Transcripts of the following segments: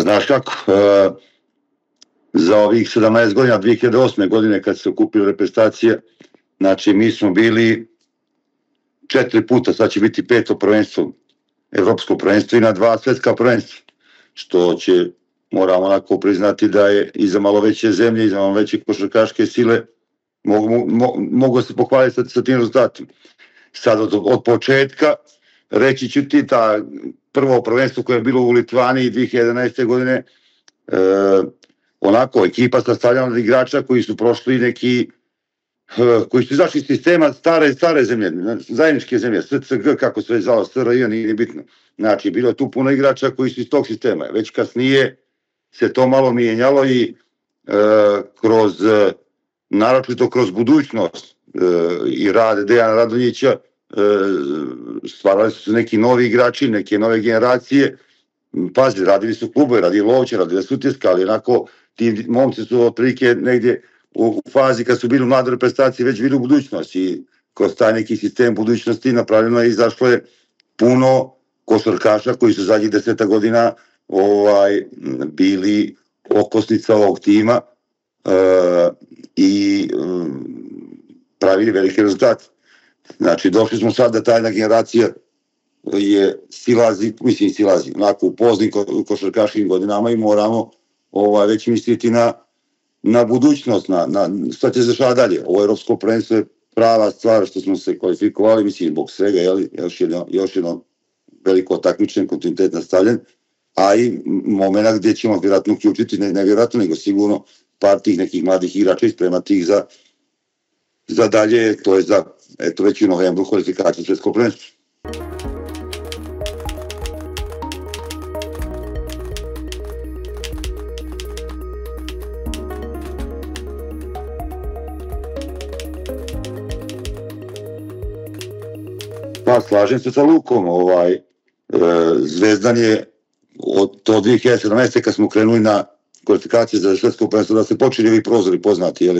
Znaš kako, za ovih 17 godina, 2008. godine kad se okupila reprezentacija, znači mi smo bili 4 puta, sad će biti 5. prvenstvo, evropsko prvenstvo i na 2 svetska prvenstva, što će, moramo onako priznati da je i za malo veće zemlje, i za malo veće košarkaške sile mogu se pohvaliti sa tim rezultatima. Sad od početka, reći ću ti, ta prvo prvenstvo koje je bilo u Litvaniji 2011. godine, onako, ekipa sastavljena od igrača koji su prošli neki, koji su izašli iz sistema stare zemlje, zajedničke zemlje, SCG, kako se je zvalo, SRJ, nije bitno. Znači, bilo je tu puno igrača koji su iz tog sistema. Već kasnije se to malo mijenjalo i naročito kroz budućnost i rad Dejana Radonjića, stvarali su se neki novi igrači, neke nove generacije. Pazi, radili su klubove, radili Lovće, radili Sutjeska, ali onako ti momci su otprilike negdje u fazi kad su bili u mladoj reprezentaciji već bili u budućnosti i kroz taj neki sistem budućnosti napravljeno je i izašlo je puno košarkaša koji su zadnjih 10 godina bili okosnica ovog tima i pravili velike rezultate. Znači, došli smo sad da ta jedna generacija silazi, onako u poznim košarkaškim godinama i moramo već misliti na budućnost, na šta će se dešava dalje. Ovo evropsko prvenstvo je prava stvar što smo se kvalifikovali, mislim, zbog svega, još jedno veliko takmičenje, kontinuitet nastavljen, a i momena gdje ćemo vjerojatno uključiti, ne vjerojatno, nego sigurno par tih nekih mladih igrača i spremati ih za dalje, to je za, eto, već u novembru kvalifikaciju svetskog prvenstva. Pa, slažem se sa Lukom, Zvezdan je od 2017. kad smo krenuli na kvalifikacije za svetsko prvenstvo, da se počeli ovi prozori poznati,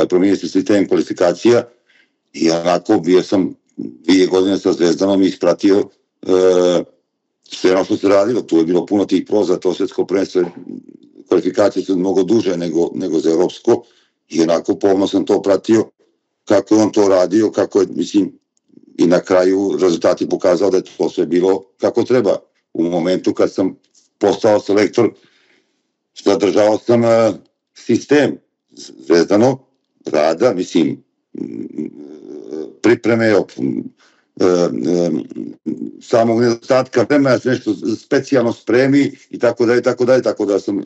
promijenio se sistem kvalifikacija i onako bio sam 2 godine sa Zvezdanom i ispratio sve ono što se radilo. Tu je bilo puno tih prozora, to svetsko prvenstvo, kvalifikacije su mnogo duže nego za evropsko i onako pomno sam to pratio kako je on to radio, kako je, mislim, i na kraju rezultati pokazao da je to sve bilo kako treba. U momentu kad sam postao selektor, zadržao sam sistem Zvezdanog rada, mislim, pripreme, samog nedostatka vremena, se nešto specijalno spremi i tako da sam,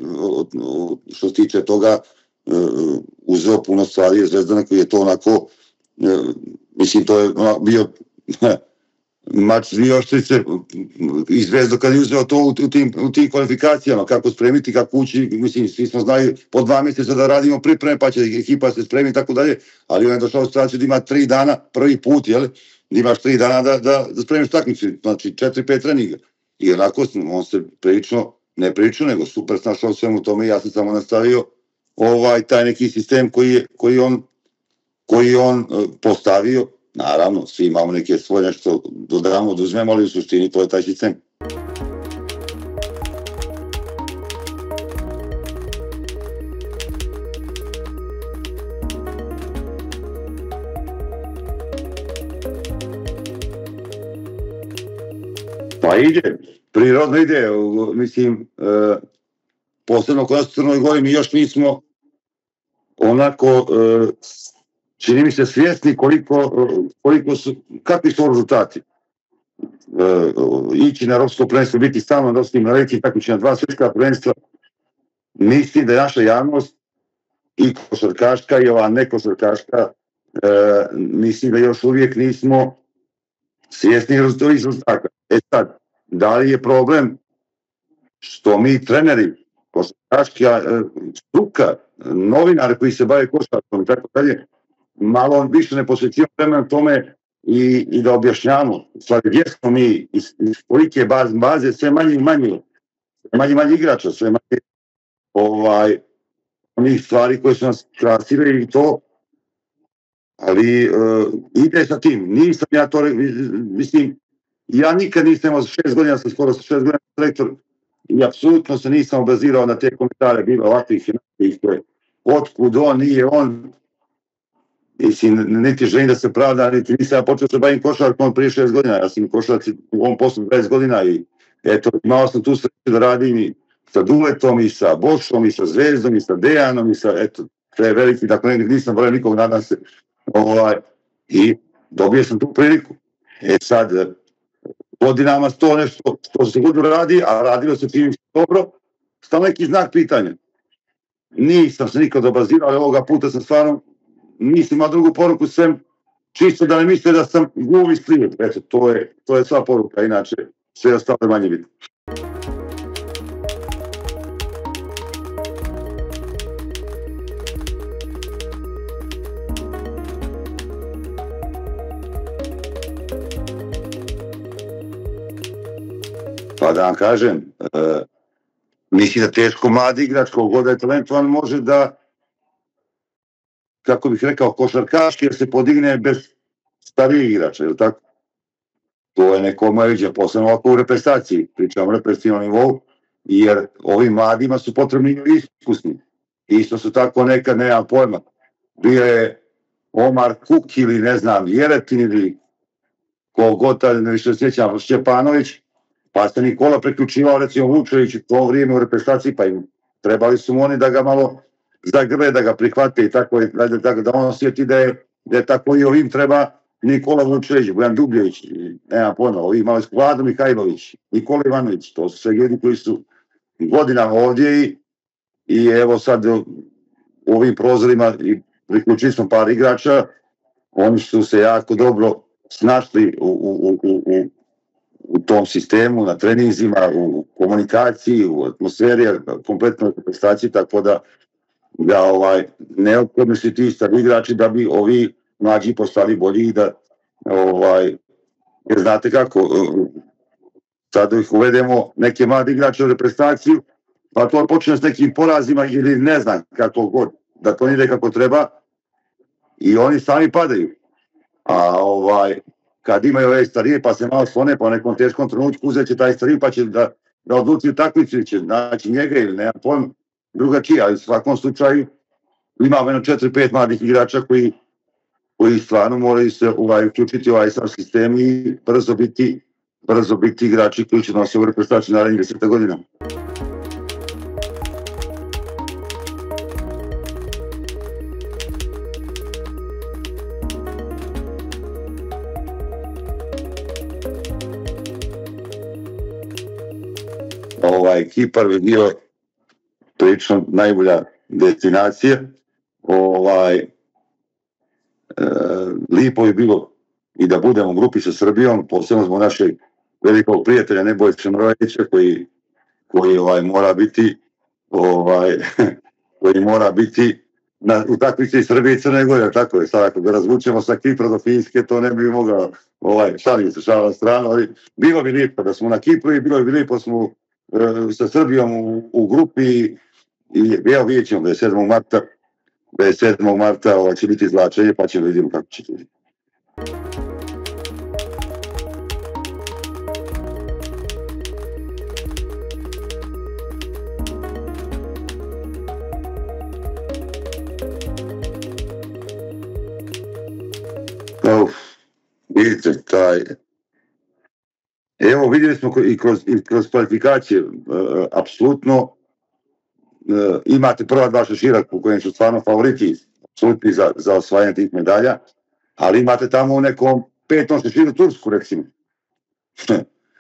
što se tiče toga, uzeo puno stvari Zvezdana koji je to onako, mislim, to je bio mač 2 oštrice i Zvezda kad je uzeo to u tim kvalifikacijama, kako spremiti, kako ući, mislim, svi smo znali po 2 mjeseca da radimo pripreme, pa će ekipa se spremiti i tako dalje, ali on je došao u situaciju da ima 3 dana, prvi put, da imaš 3 dana da spremiš takmicu, znači 4-5 treninga. I onako on se nego super snašao svemu tome i ja sam samo nastavio taj neki sistem koji je on postavio. Naravno, svi imamo neke svoje nešto dodamo, oduzmemo, ali u suštini to je taj sistem. Pa ide, prirodno ide, mislim, posebno kod nas u Crnoj Gori mi još nismo onako, čini mi se svjesni kakvi su rezultati. Ići na evropsko prvenstvo, biti stalno na veliki takmičenja, 2 svjetska prvenstva, mislim da je naša javnost i košarkaška i ova nekošarkaška, mislim da još uvijek nismo svjesni rezultata. Sad, da li je problem što mi treneri, košarkaška struka, novinari koji se bave košarkom i tako dalje, malo više ne posvećujemo vremena tome i da objašnjamo stvari gdje smo mi, iz kolike baze, sve manje igrača, sve manje onih stvari koje su nas krasile i to, ali ide sa tim. Nisam ja to, mislim, ja nikad nisam imao 6 godina, sam skoro 6 godina selektor, i apsolutno se nisam obazirao na te komentare, bilo ovakvih i otkud on, nije on, mislim, niti želim da se pravda, niti nisam ja počeo se bavim košarkom prije 6 godina, ja sam košarac u ovom poslu 20 godina i eto, imao sam tu sreću da radim i sa Duletom i sa Bošom i sa Zvezdom i sa Dejanom i sa, eto, sve veliki, dakle nisam broj nikog, nadam se, i dobio sam tu priliku. E sad, godinama to nešto što se god radi, a radilo se čini dobro, stao neki znak pitanja. Nisam se nikad obazirao, ali ovoga puta sam stvarno, nisam imao drugu poruku sem čisto da ne misle da sam gluv i slijep. Eto, to je sva poruka, inače sve ostalo je manje bitno. Pa da vam kažem, mislim da teško mladi igrač, kogoda je talentovan, može da, kako bih rekao, košarkaški, jer se podigne bez starijih igrača, ili tako? To je neko omajuđe, posebno ovako u reprezentaciji, pričamo o reprezentativnom nivou, jer ovim mladima su potrebni iskusni. Isto su tako nekad, nemam pojma, bio je Omar Kuk ili ne znam, Jeretin ili kogota, ne više sjećam, Šćepanović, pa se Nikola preključivao, recimo Vučević u to vrijeme u reprezentaciji, pa im trebali su mu oni da ga malo zagrle, da ga prihvate i tako, da on osjeti da je tako i ovim treba Nikola Vučević, Bojan Dubljević, nema pojma, ovim malo Vlado Mihajlović, Nikola Ivanović, to su sve ljudi koji su godinama ovdje i evo sad u ovim prozorima i priključili smo par igrača, oni su se jako dobro snašli u tom sistemu, na treninzima, u komunikaciji, u atmosferi, kompletnoj prestaciji, tako da neophodno su ti stari igrači da bi ovi mlađi postali bolji i da, jer znate kako, sad ih uvedemo neke mlade igrače u reprezentaciju, pa to počne s nekim porazima ili ne znam kako god, da to ide kako treba i oni sami padaju. A kad imaju ove starije pa se malo slone, pa u nekom teškom trenutku uzet će taj stariji pa će da odluči u takvicu ili će naći njega ili nema pojma drugačije, ali u svakom slučaju imamo 4-5 mladih igrača koji stvarno moraju se uključiti u ovaj sam sistem i brzo biti igrači koji će nositi u reprezentaciju narednih 10 godina. Kipar bi bio prilično najbolja destinacija. Lipo je bilo i da budemo u grupi sa Srbijom, posebno zbog našeg velikog prijatelja Nebojše Mrojevića koji mora biti u takvici Srbije i Crne Gore, tako je, sad ako ga razvučemo sa Kipra do Finjske, to ne bi mogao, šalim se šala stranu, ali bilo bi lijepo da smo na Kipru i bilo bi lijepo smo sa Srbijom u grupi i evo vidjet ćemo 27. marta će biti izvlačenje pa ćemo vidjeti kako će to biti. Vidite, evo vidjeli smo i kroz kvalifikacije, apsolutno imate prva dva šešira u kojem su stvarno favoriti apsolutni za osvajanje tih medalja, ali imate tamo u nekom 5. šeširu Tursku, recimo.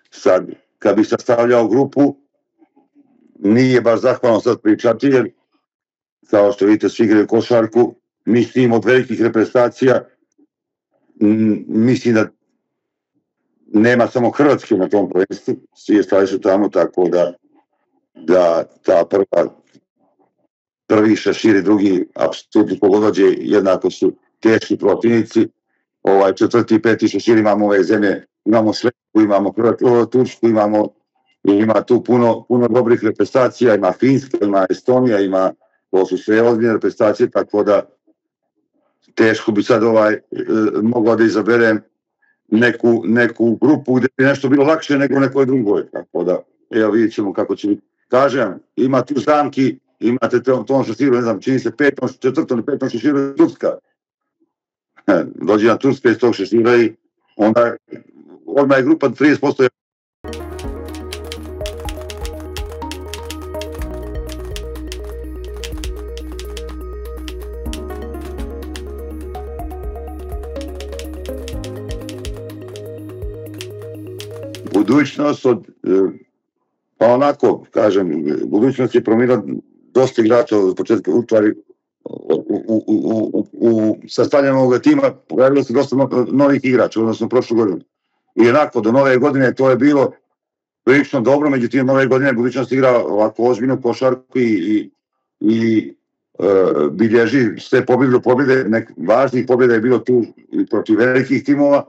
Sad, kad bi sastavljao grupu, nije baš zahvalno sad pričati, jer kao što vidite svi igraju košarku, mislim od velikih reprezentacija, mislim da nema samo Hrvatske na tom prvenstvu, svi ostali su tamo, tako da ta prvi šešir i drugi apsolutno pogodođe jednako su teški protivnici. 4. i 5. šešir imamo ove zemlje, imamo Švedsku, imamo Tursku, ima tu puno dobrih reprezentacija, ima Finska, ima Estonija, to su sve ozbiljne reprezentacije, tako da teško bi sad mogao da izaberem neku grupu gde bi nešto bilo lakše nego nekoj drugoj, tako da evo vidjet ćemo kako će biti. Kažem, ima tu zamki, imate ton šeširu, ne znam, čini se četvrtom ili petom šeširu je Turska. Dođe na Turska iz tog šešira i onda odmah je grupa 30%. Budućnost pa onako, kažem, budućnost je promijenila dosta igrača od početka utvari u sastavljanju ovoga tima, pojavilo se dosta novih igrača, odnosno prošlu godinu. I onako, do nove godine to je bilo prilično dobro, međutim, nove godine budućnost igra ovako ozbiljnu košarku i bilježi sve pobjede, važnih pobjeda je bilo tu i protiv velikih timova.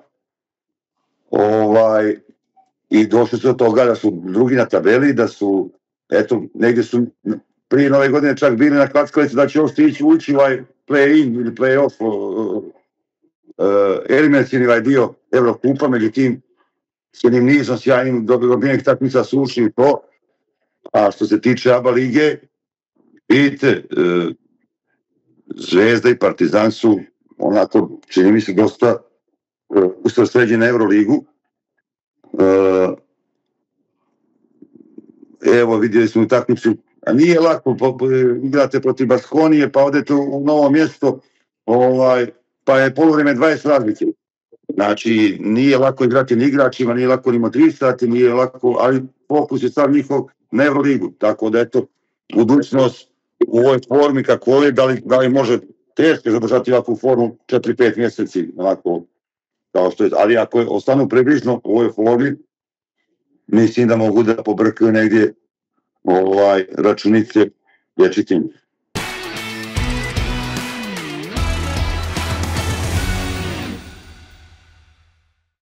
I došli su do toga da su drugi na tabeli, da su, eto, negdje su prije nove godine čak bili na klackalici da će ući ovaj play-in ili play-off, eliminacijni dio Evrokupa, međutim, s jednim nizom sjajnim dobijenih takmica su ušli u to. A što se tiče ABA lige, vidite, Zvezda i Partizan su onako, čini mi se, dosta usredsređeni na Euroligu. Evo, vidjeli smo u takmicu, a nije lako, igrate protiv Baskonije, pa odete u novo mjesto, pa je poluvreme 20 razlike. Znači, nije lako igrati ni igračima, nije lako ni motivisati, nije lako, ali fokus je sad njihov na Euroligu. Tako da, eto, budućnost u ovoj formi kako je, da li može teško zadržati ovakvu formu 4-5 mjeseci, onako, kao što je, ali ako ostanu približno u ovoj formi, mislim da mogu da pobrkaju negdje računice vječitim.